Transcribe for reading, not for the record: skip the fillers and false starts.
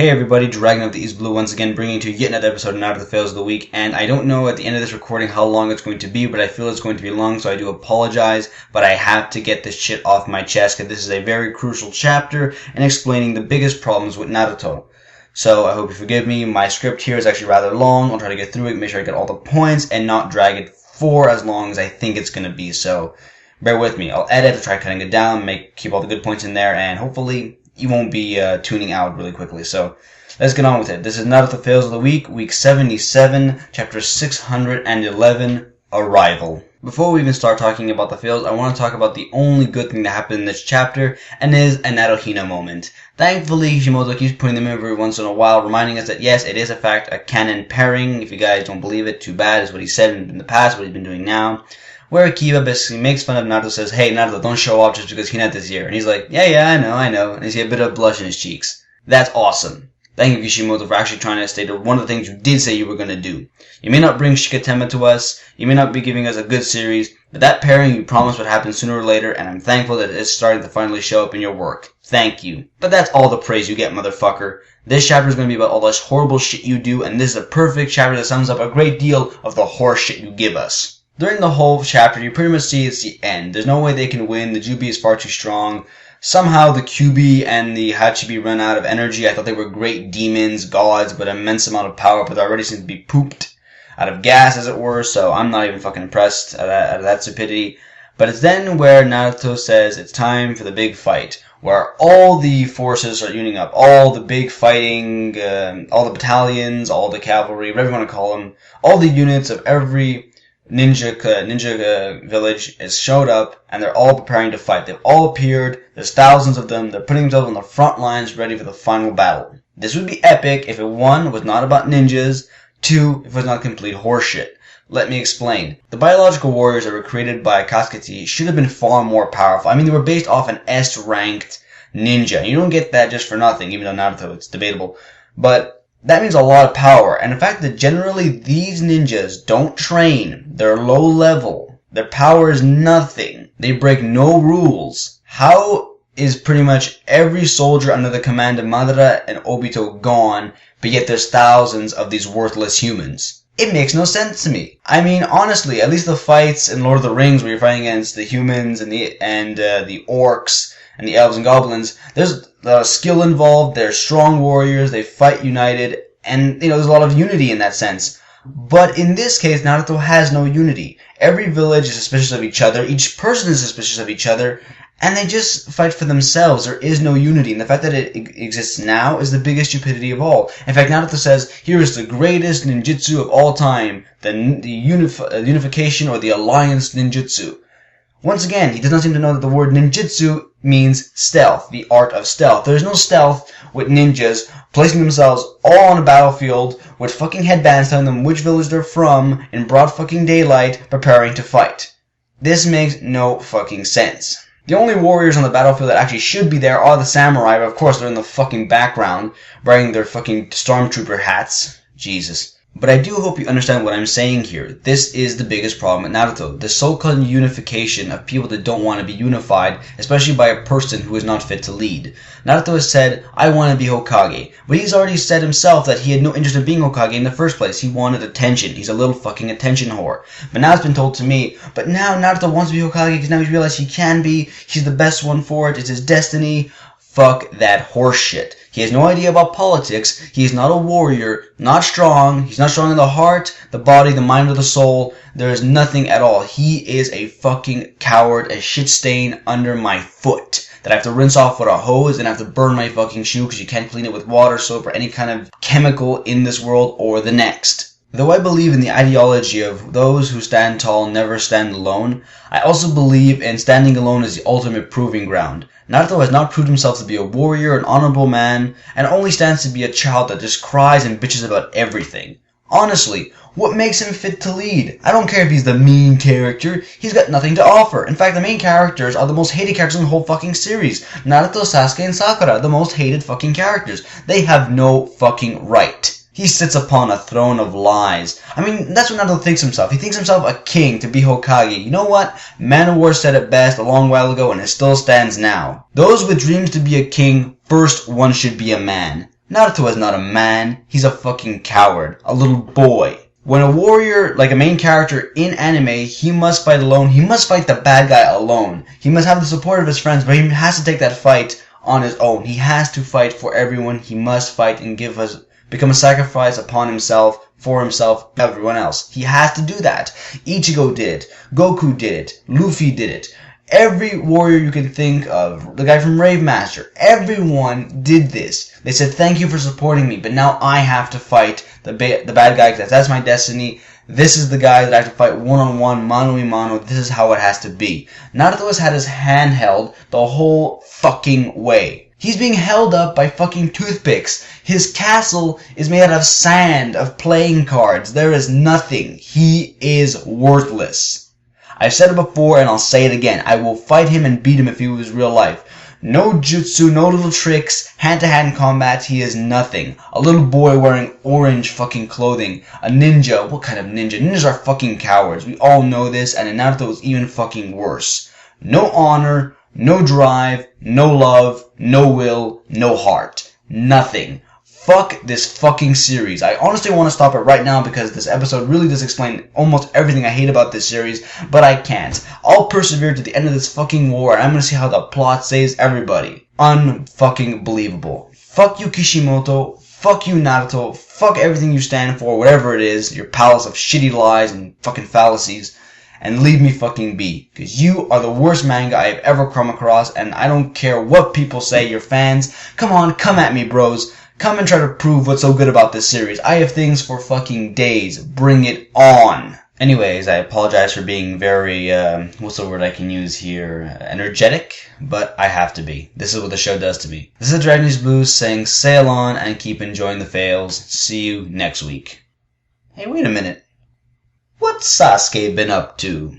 Hey everybody, Dragon of the East Blue once again bringing to you yet another episode of Naruto Fails of the Week, and I don't know at the end of this recording how long it's going to be, but I feel it's going to be long, so I do apologize, but I have to get this shit off my chest because this is a very crucial chapter in explaining the biggest problems with Naruto. So I hope you forgive me. My script here is actually rather long. I'll try to get through it, make sure I get all the points, and not drag it for as long as I think it's going to be, so bear with me. I'll edit, I'll try cutting it down, keep all the good points in there, and hopefully you won't be tuning out really quickly. So let's get on with it. This is Naruto Fails of the Week, Week 77, Chapter 611, Arrival. Before we even start talking about the fails, I want to talk about the only good thing that happened in this chapter, and is a NaruHina moment. Thankfully, Kishimoto keeps putting them in every once in a while, reminding us that yes, it is a fact, a canon pairing. If you guys don't believe it, too bad. It's what he said in the past, what he's been doing now. Where Kiba basically makes fun of Naruto, says, "Hey Naruto, don't show off just because Hinata is here." And he's like, yeah, I know. And he's got a bit of blush in his cheeks. That's awesome. Thank you, Kishimoto, for actually trying to state one of the things you did say you were going to do. You may not bring Shikatema to us, you may not be giving us a good series, but that pairing you promised would happen sooner or later, and I'm thankful that it's starting to finally show up in your work. Thank you. But that's all the praise you get, motherfucker. This chapter is going to be about all this horrible shit you do, and this is a perfect chapter that sums up a great deal of the horse shit you give us. During the whole chapter, you pretty much see it's the end. There's no way they can win. The Jubi is far too strong. Somehow the Kyuubi and the Hachibi run out of energy. I thought they were great demons, gods, but immense amount of power, but they already seem to be pooped out of gas, as it were, so I'm not even fucking impressed at that stupidity. But it's then where Naruto says it's time for the big fight, where all the forces are uniting up, all the big fighting, all the battalions, all the cavalry, whatever you want to call them, all the units of every ninja village has showed up, and they're all preparing to fight. They've all appeared. There's thousands of them. They're putting themselves on the front lines, ready for the final battle. This would be epic if it, 1, was not about ninjas, 2, if it was not complete horseshit. Let me explain. The biological warriors that were created by Kasketi should have been far more powerful. I mean, they were based off an S-ranked ninja. You don't get that just for nothing, even though Naruto, it's debatable. But that means a lot of power, and the fact that generally these ninjas don't train, they're low level, their power is nothing, they break no rules. How is pretty much every soldier under the command of Madara and Obito gone, but yet there's thousands of these worthless humans? It makes no sense to me. I mean, honestly, at least the fights in Lord of the Rings where you're fighting against the humans and the orcs and the elves and goblins, there's a lot of skill involved, they're strong warriors, they fight united, and, there's a lot of unity in that sense. But in this case, Naruto has no unity. Every village is suspicious of each other, each person is suspicious of each other, and they just fight for themselves. There is no unity, and the fact that it exists now is the biggest stupidity of all. In fact, Naruto says, here is the greatest ninjutsu of all time, the unification or the alliance ninjutsu. Once again, he does not seem to know that the word ninjutsu means stealth, the art of stealth. There is no stealth with ninjas placing themselves all on a battlefield with fucking headbands telling them which village they're from in broad fucking daylight preparing to fight. This makes no fucking sense. The only warriors on the battlefield that actually should be there are the samurai, but of course they're in the fucking background wearing their fucking stormtrooper hats. Jesus. But I do hope you understand what I'm saying here. This is the biggest problem with Naruto. The so-called unification of people that don't want to be unified, especially by a person who is not fit to lead. Naruto has said, I want to be Hokage. But he's already said himself that he had no interest in being Hokage in the first place. He wanted attention. He's a little fucking attention whore. But now it's been told to me, but now Naruto wants to be Hokage because now he's realized he can be. He's the best one for it. It's his destiny. Fuck that horseshit. He has no idea about politics. He is not a warrior, not strong. He's not strong in the heart, the body, the mind, or the soul. There is nothing at all. He is a fucking coward, a shit stain under my foot that I have to rinse off with a hose and I have to burn my fucking shoe because you can't clean it with water, soap, or any kind of chemical in this world or the next. Though I believe in the ideology of those who stand tall never stand alone, I also believe in standing alone as the ultimate proving ground. Naruto has not proved himself to be a warrior, an honorable man, and only stands to be a child that just cries and bitches about everything. Honestly, what makes him fit to lead? I don't care if he's the mean character, he's got nothing to offer. In fact, the main characters are the most hated characters in the whole fucking series. Naruto, Sasuke, and Sakura, the most hated fucking characters. They have no fucking right. He sits upon a throne of lies. I mean, that's what Naruto thinks himself. He thinks himself a king to be Hokage. You know what? Man of War said it best a long while ago, and it still stands now. Those with dreams to be a king, first one should be a man. Naruto is not a man. He's a fucking coward. A little boy. When a warrior, like a main character in anime, he must fight alone. He must fight the bad guy alone. He must have the support of his friends, but he has to take that fight on his own. He has to fight for everyone. He must fight and become a sacrifice upon himself, for himself, everyone else. He has to do that. Ichigo did it. Goku did it. Luffy did it. Every warrior you can think of, the guy from Rave Master, everyone did this. They said, thank you for supporting me, but now I have to fight the bad guy, because that's my destiny. This is the guy that I have to fight one-on-one, mano-a-mano. This is how it has to be. Naruto has had his hand held the whole fucking way. He's being held up by fucking toothpicks. His castle is made out of sand, of playing cards. There is nothing. He is worthless. I've said it before and I'll say it again. I will fight him and beat him if he was real life. No jutsu, no little tricks, hand-to-hand combat, he is nothing. A little boy wearing orange fucking clothing. A ninja. What kind of ninja? Ninjas are fucking cowards. We all know this, and in Naruto it's even fucking worse. No honor, no drive, no love, no will, no heart. Nothing. Fuck this fucking series. I honestly want to stop it right now because this episode really does explain almost everything I hate about this series, but I can't. I'll persevere to the end of this fucking war and I'm gonna see how the plot saves everybody. Unfucking believable. Fuck you Kishimoto, fuck you Naruto, fuck everything you stand for, whatever it is, your palace of shitty lies and fucking fallacies, and leave me fucking be. Because you are the worst manga I've ever come across, and I don't care what people say, your fans. Come on, come at me, bros. Come and try to prove what's so good about this series. I have things for fucking days. Bring it on. Anyways, I apologize for being very, what's the word I can use here? Energetic? But I have to be. This is what the show does to me. This is Dragonese Blues saying sail on and keep enjoying the fails. See you next week. Hey, wait a minute. What's Sasuke been up to?